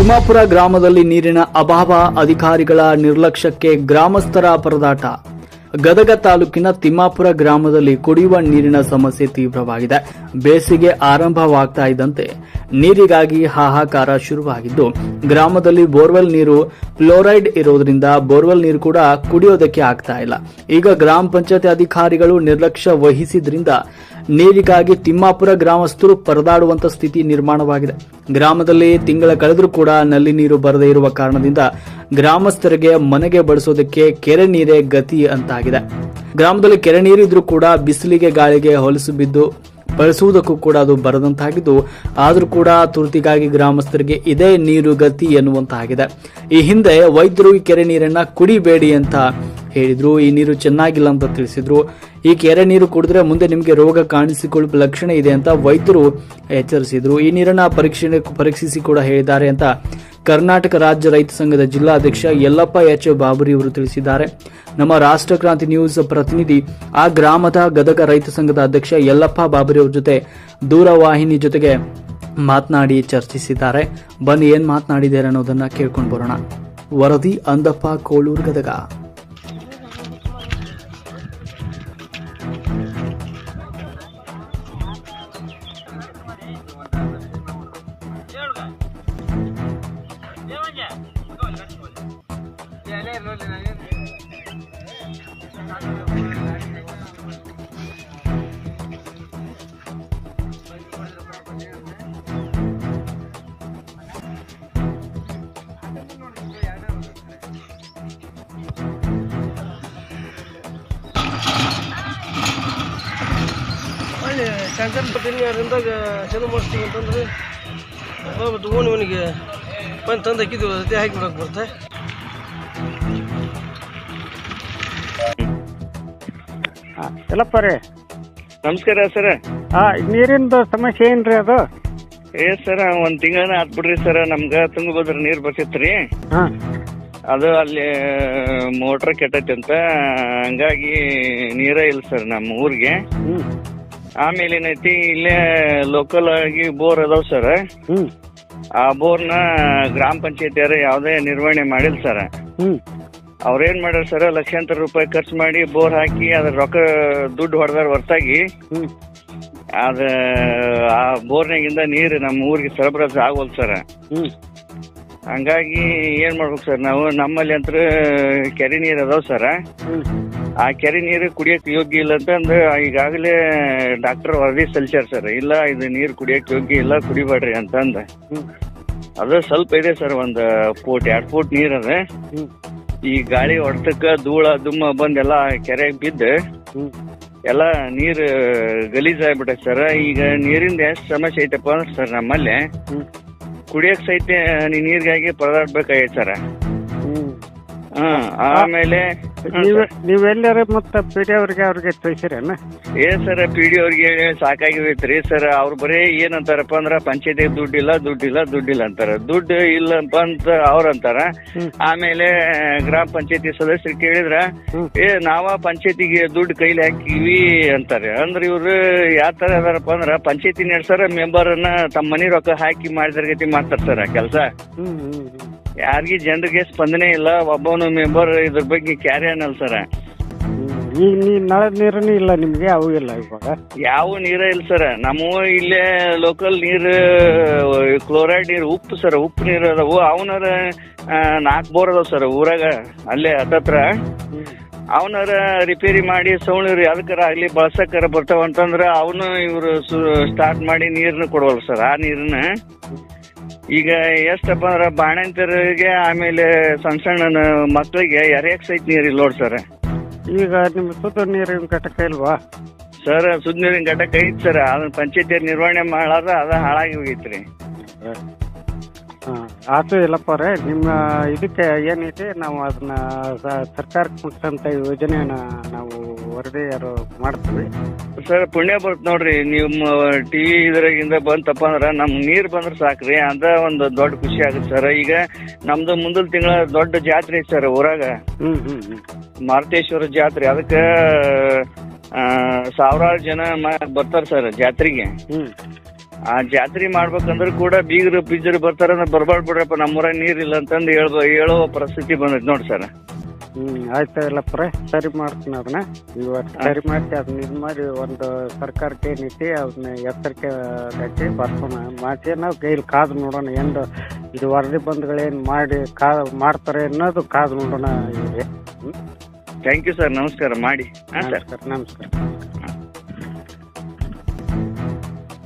ತಿಮ್ಮಾಪುರ ಗ್ರಾಮದಲ್ಲಿ ನೀರಿನ ಅಭಾವ, ಅಧಿಕಾರಿಗಳ ನಿರ್ಲಕ್ಷ್ಯಕ್ಕೆ ಗ್ರಾಮಸ್ಥರ ಪರದಾಟ. ಗದಗ ತಾಲೂಕಿನ ತಿಮ್ಮಾಪುರ ಗ್ರಾಮದಲ್ಲಿ ಕುಡಿಯುವ ನೀರಿನ ಸಮಸ್ಯೆ ತೀವ್ರವಾಗಿದೆ. ಬೇಸಿಗೆ ಆರಂಭವಾಗ್ತಾ ಇದ್ದಂತೆ ನೀರಿಗಾಗಿ ಹಾಹಾಕಾರ ಶುರುವಾಗಿದ್ದು, ಗ್ರಾಮದಲ್ಲಿ ಬೋರ್ವೆಲ್ ನೀರು ಫ್ಲೋರೈಡ್ ಇರೋದ್ರಿಂದ ಬೋರ್ವೆಲ್ ನೀರು ಕೂಡ ಕುಡಿಯೋದಕ್ಕೆ ಆಗ್ತಾ ಇಲ್ಲ. ಈಗ ಗ್ರಾಮ ಪಂಚಾಯತ್ ಅಧಿಕಾರಿಗಳು ನಿರ್ಲಕ್ಷ್ಯ ವಹಿಸಿದ್ರಿಂದ ನೀರಿಗಾಗಿ ತಿಮ್ಮಾಪುರ ಗ್ರಾಮಸ್ಥರು ಪರದಾಡುವಂತ ಸ್ಥಿತಿ ನಿರ್ಮಾಣವಾಗಿದೆ. ಗ್ರಾಮದಲ್ಲಿ ತಿಂಗಳ ಕಳೆದರೂ ಕೂಡ ನಲ್ಲಿ ನೀರು ಬರದೇ ಇರುವ ಕಾರಣದಿಂದ ಗ್ರಾಮಸ್ಥರಿಗೆ ಮನೆಗೆ ಬಳಸೋದಕ್ಕೆ ಕೆರೆ ನೀರೇ ಗತಿ ಅಂತಾಗಿದೆ. ಗ್ರಾಮದಲ್ಲಿ ಕೆರೆ ನೀರಿದ್ರೂ ಕೂಡ ಬಿಸಿಲಿಗೆ ಗಾಳಿಗೆ ಹೊಲಸು ಬಿದ್ದು ಬಳಸುವುದಕ್ಕೂ ಕೂಡ ಅದು ಬರದಂತಾಗಿದ್ದು, ಆದರೂ ಕೂಡ ತುರ್ತಿಗಾಗಿ ಗ್ರಾಮಸ್ಥರಿಗೆ ಇದೇ ನೀರು ಗತಿ ಎನ್ನುವಂತಾಗಿದೆ. ಈ ಹಿಂದೆ ವೈದ್ಯರು ಈ ಕೆರೆ ನೀರನ್ನ ಕುಡಿಬೇಡಿ ಅಂತ ಹೇಳಿದ್ರು. ಈ ನೀರು ಚೆನ್ನಾಗಿಲ್ಲ ಅಂತ ತಿಳಿಸಿದ್ರು. ಈ ಕೆರೆ ನೀರು ಕುಡಿದ್ರೆ ಮುಂದೆ ನಿಮಗೆ ರೋಗ ಕಾಣಿಸಿಕೊಳ್ಳುವ ಲಕ್ಷಣ ಇದೆ ಅಂತ ವೈದ್ಯರು ಎಚ್ಚರಿಸಿದ್ರು. ಈ ನೀರನ್ನ ಪರೀಕ್ಷಿಸಿ ಕೂಡ ಹೇಳಿದ್ದಾರೆ ಅಂತ ಕರ್ನಾಟಕ ರಾಜ್ಯ ರೈತ ಸಂಘದ ಜಿಲ್ಲಾಧ್ಯಕ್ಷ ಯಲ್ಲಪ್ಪ ಎಚ್ ಬಾಬರಿ ಅವರು ತಿಳಿಸಿದ್ದಾರೆ. ನಮ್ಮ ರಾಷ್ಟ್ರ ಕ್ರಾಂತಿ ನ್ಯೂಸ್ ಪ್ರತಿನಿಧಿ ಆ ಗ್ರಾಮದ ಗದಗ ರೈತ ಸಂಘದ ಅಧ್ಯಕ್ಷ ಯಲ್ಲಪ್ಪ ಬಾಬರಿ ಅವರ ಜೊತೆ ದೂರವಾಹಿನಿ ಜೊತೆಗೆ ಮಾತನಾಡಿ ಚರ್ಚಿಸಿದ್ದಾರೆ. ಬನ್ನಿ ಏನ್ ಮಾತನಾಡಿದ್ದಾರೆ ಅನ್ನೋದನ್ನ ಕೇಳ್ಕೊಂಡು ಬರೋಣ. ವರದಿ ಅಂದಪ್ಪ ಕೋಳೂರು, ಗದಗ. ಟ್ಯಾಂಕರ್ ಯಾರಿಂದ ಚಲೋ ಮಾಡಿಸ್ತೀವಿ ಅಂತಂದ್ರೆ ತಗೊಂಡು ಇವನಿಗೆ ಬಂದು ತಂದು ಹಾಕಿದ್ವಿ, ಅದೇ ಹಾಕಿ ಬಿಡೋಕೆ ಬರುತ್ತೆ. ಎಲ್ಲಪ್ಪ ರೀ, ನಮಸ್ಕಾರ ಸರ್. ನೀರಿಂದು ಸಮಸ್ಯೆ ಏನ್ರಿ ಅದು? ಸರ್ ಒಂದ್ ತಿಂಗಳ ಆತ್ ಬಿಡ್ರಿ ಸರ್. ನಮ್ಗ ತುಂಗಭದ್ರ ನೀರ್ ಬರ್ತಿತ್ರಿ. ಅದು ಅಲ್ಲಿ ಮೋಟ್ರ್ ಕೆಟ್ಟೈತಿ ಅಂತ, ಹಂಗಾಗಿ ನೀರ ಇಲ್ಲ ಸರ್ ನಮ್ಮ ಊರಿಗೆ. ಆಮೇಲೆ ಏನೈತಿ, ಇಲ್ಲೇ ಲೋಕಲ್ ಆಗಿ ಬೋರ್ ಅದಾವ ಸರ್. ಆ ಬೋರ್ನ ಗ್ರಾಮ ಪಂಚಾಯತಿಯರು ಯಾವುದೇ ನಿರ್ವಹಣೆ ಮಾಡಿಲ್ಲ ಸರ್. ಅವ್ರೇನ್ ಮಾಡ್ಯಾರ ಸರ್, ಲಕ್ಷಾಂತರ ರೂಪಾಯಿ ಖರ್ಚು ಮಾಡಿ ಬೋರ್ ಹಾಕಿ ಅದ್ರ ರೊಕ್ಕ ದುಡ್ಡು ಹೊಡೆದಾರ ಹೊರತಾಗಿ ಅದ ಆ ಬೋರ್ನಾಗಿಂದ ನೀರು ನಮ್ಮ ಊರಿಗೆ ಸರಬರಾಜು ಆಗೋಲ್ ಸರ್. ಹಂಗಾಗಿ ಏನ್ ಮಾಡ್ಬೇಕು ಸರ್, ನಾವು ನಮ್ಮಲ್ಲಿ ಅಂತ ಕೆರೆ ನೀರ್ ಅದಾವ ಸರ್. ಆ ಕೆರೆ ನೀರು ಕುಡಿಯಕ್ ಯೋಗ್ಯ ಇಲ್ಲ ಅಂತಂದು ಈಗಾಗಲೇ ಡಾಕ್ಟರ್ ವರದಿ ಸಲ್ಲಿಸ್ಯಾರ ಸರ್. ಇಲ್ಲ, ಇದು ನೀರು ಕುಡಿಯಕ್ ಯೋಗ್ಯ ಇಲ್ಲ, ಕುಡಿಬೇಡ್ರಿ ಅಂತಂದ. ಅದು ಸ್ವಲ್ಪ ಇದೆ ಸರ್, 1 ಫೂಟ್ 2 ಫೂಟ್ ನೀರ್ ಅದ. ಈ ಗಾಳಿ ಹೊಡೆತಕ್ಕ ಧೂಳ ದುಮ್ಮ ಬಂದೆಲ್ಲ ಕೆರೆಗೆ ಬಿದ್ದು ಎಲ್ಲ ನೀರು ಗಲೀಜ್ ಆಗ್ಬಿಟ್ಟೆ ಸರ್. ಈಗ ನೀರಿಂದ ಎಷ್ಟು ಸಮಸ್ಯೆ ಐತಪ್ಪ ಅಂದ್ರೆ ಸರ್, ನಮ್ಮಲ್ಲಿ ಕುಡಿಯಕ್ ಸಹಿತ ನೀರಿಗಾಗಿ ಪರದಾಡ್ಬೇಕಾಗೈತೆ ಸರ್. ಆಮೇಲೆ ನೀವೆಲ್ಲರ ಮತ್ತ ಪಿಡಿ ಅವ್ರಿಗೆ ತಿಳಿಸಿರೇನ? ಸರ್, ಪಿಡಿ ಅವ್ರಿಗೆ ಸಾಕಾಗಿರ್ತೈತ್ರಿ ಸರ್. ಅವ್ರು ಬರೀ ಏನಂತಾರಪ್ಪ ಅಂದ್ರ ಪಂಚಾಯತಿ ದುಡ್ಡಿಲ್ಲ ಅಂತಾರ. ದುಡ್ಡು ಇಲ್ಲಪ್ಪ ಅಂತ ಅವ್ರ ಅಂತಾರ. ಆಮೇಲೆ ಗ್ರಾಮ ಪಂಚಾಯತಿ ಸದಸ್ಯರು ಕೇಳಿದ್ರ ನಾವ ಪಂಚಾಯತಿಗೆ ದುಡ್ಡು ಕೈಲಿ ಹಾಕಿವಿ ಅಂತಾರೆ. ಅಂದ್ರ ಇವ್ರು ಯಾವ ತರ ಅದಾರಪ್ಪ ಅಂದ್ರ ಪಂಚಾಯತಿ ನಡ್ಸಾರ ಮೆಂಬರ್ನ ತಮ್ಮ ಮನಿ ರೊಕ್ಕ ಹಾಕಿ ಮಾಡಿದ್ರ ಗತಿ ಮಾಡ್ತಾರ ಸರ್ ಕೆಲಸ. ಯಾರಿಗಿ ಜನರಿಗೆ ಸ್ಪಂದನೆ ಇಲ್ಲ. ಒಬ್ಬನು ಮೆಂಬರ್ ಇದ್ರ ಬಗ್ಗೆ ಕ್ಯಾರಿ ಅನ್ನಲ್ಲ ಸರ್. ಈಗ ನಳ ನೀರನ್ನು ಇಲ್ಲ ನಿಮ್ಗೆ? ಅವು ಇಲ್ಲ ಇವಾಗ? ಯಾವ ನೀರ ಇಲ್ಲ ಸರ್. ನಮ್ಮ ಇಲ್ಲೇ ಲೋಕಲ್ ನೀರು ಕ್ಲೋರೈಡ್ ನೀರು, ಉಪ್ಪು ಸರ್, ಉಪ್ಪು ನೀರು ಅದಾವು. ಅವನಾರ 4 ಬೋರ್ ಅದಾವ ಸರ್ ಊರಾಗ, ಅಲ್ಲೇ ಹತ್ತತ್ರ. ಅವನಾರ ರಿಪೇರಿ ಮಾಡಿ ಸೌಣೀರು ಅದಕ್ಕರ ಆಗ್ಲಿ ಬಳಸಕ್ಕರ ಬರ್ತಾವ ಅಂತಂದ್ರ ಅವನು ಇವ್ರು ಸ್ಟಾರ್ಟ್ ಮಾಡಿ ನೀರ್ನ ಕೊಡವಲ್ಲ ಸರ್. ಆ ನೀರನ್ನ ಈಗ ಎಷ್ಟಪ್ಪ ಅಂದ್ರ ಬಾಣಂತರಿಗೆ ಆಮೇಲೆ ಸಣ್ಣ ಮಕ್ಳಿಗೆ ಎರೆಯಕ್ ಸಹಿತ ನೀರ್ ಇಲ್ಲ ನೋಡ್ ಸರ್. ಈಗ ನಿಮ್ ಶುದ್ಧ ನೀರಿನ ಘಟಕ ಇಲ್ವಾ ಸರ್? ಶುದ್ಧ ನೀರಿನ ಘಟಕ ಐತಿ ಸರ್, ಅದನ್ನ ಪಂಚಾಯತಿ ನಿರ್ವಹಣೆ ಮಾಡಾರ ಅದ ಹಾಳಾಗಿ ಹೋಗೈತ್ರಿ. ಆತು ಇಲ್ಲಪ್ಪ ರೇ, ನಿಮ್ಮ ಇದಕ್ಕೆ ಏನೈತಿ ನಾವು ಅದನ್ನ ಸರ್ಕಾರಕ್ಕೆ ಮುಟ್ಟಂತ ಯೋಜನೆಯನ್ನ ನಾವು ವರದಿ ಮಾಡ್ತೀವಿ ಸರ್. ಪುಣ್ಯ ಬರುತ್ತೆ ನೋಡ್ರಿ, ನಿಮ್ಮ ಟಿವಿ ಇದ್ರಾಗಿಂದ ಬಂತಪ್ಪ ಅಂದ್ರ ನಮ್ ನೀರ್ ಬಂದ್ರ ಸಾಕ್ರಿ, ಅದ ಒಂದು ದೊಡ್ಡ ಖುಷಿ ಆಗುತ್ತೆ ಸರ್. ಈಗ ನಮ್ದು ಮುಂದಿನ ತಿಂಗಳ ದೊಡ್ಡ ಜಾತ್ರೆ ಐತಿ ಸರ್ ಊರಾಗ, ಮಾರುತೇಶ್ವರ ಜಾತ್ರೆ. ಅದಕ್ಕೆ ಸಾವಿರಾರು ಜನ ಬರ್ತಾರ ಸರ್ ಜಾತ್ರೆಗೆ. ಆ ಜಾತ್ರೆ ಮಾಡ್ಬೇಕಂದ್ರೆ ಕೂಡ ಬೀಗರು ಪಿಜ್ಜರು ಬರ್ತಾರ ಬರ್ಬಾರ್ದು ಬಿಡ್ರಪ್ಪ ನಮ್ಮೂರಾಗ ನೀರಿಲ್ಲ ಅಂತಂದು ಹೇಳೋ ಪರಿಸ್ಥಿತಿ ಬಂದೈತೆ ನೋಡಿ ಸರ್. ಆಯ್ತು ಇಲ್ಲಪ್ಪ ಸರಿ ಮಾಡ್ತೀನಿ ಅದನ್ನ ಇವತ್ತು ಸರಿ ಮಾಡಿ ಅದನ್ನ ಇದು ಮಾಡಿ ಒಂದು ಸರ್ಕಾರಕ್ಕೆ ಏನೈತಿ ಅದನ್ನ ಎಚ್ಚರಿಕೆ ಹಾಕಿ ಬರ್ಸೋಣ ಮಾಡಿ ನಾವು ಇಲ್ಲಿ ಕಾದು ನೋಡೋಣ ಎಂದು ಇದು ವರದಿ ಬಂದ್ಗಳೇನು ಮಾಡಿ ಮಾಡ್ತಾರೆ ಅನ್ನೋದು ಕಾದು ನೋಡೋಣ ಇವ್ರಿ. ಥ್ಯಾಂಕ್ ಯು ಸರ್, ನಮಸ್ಕಾರ ಮಾಡಿ. ಹಾಂ ಸರ್, ನಮಸ್ಕಾರ.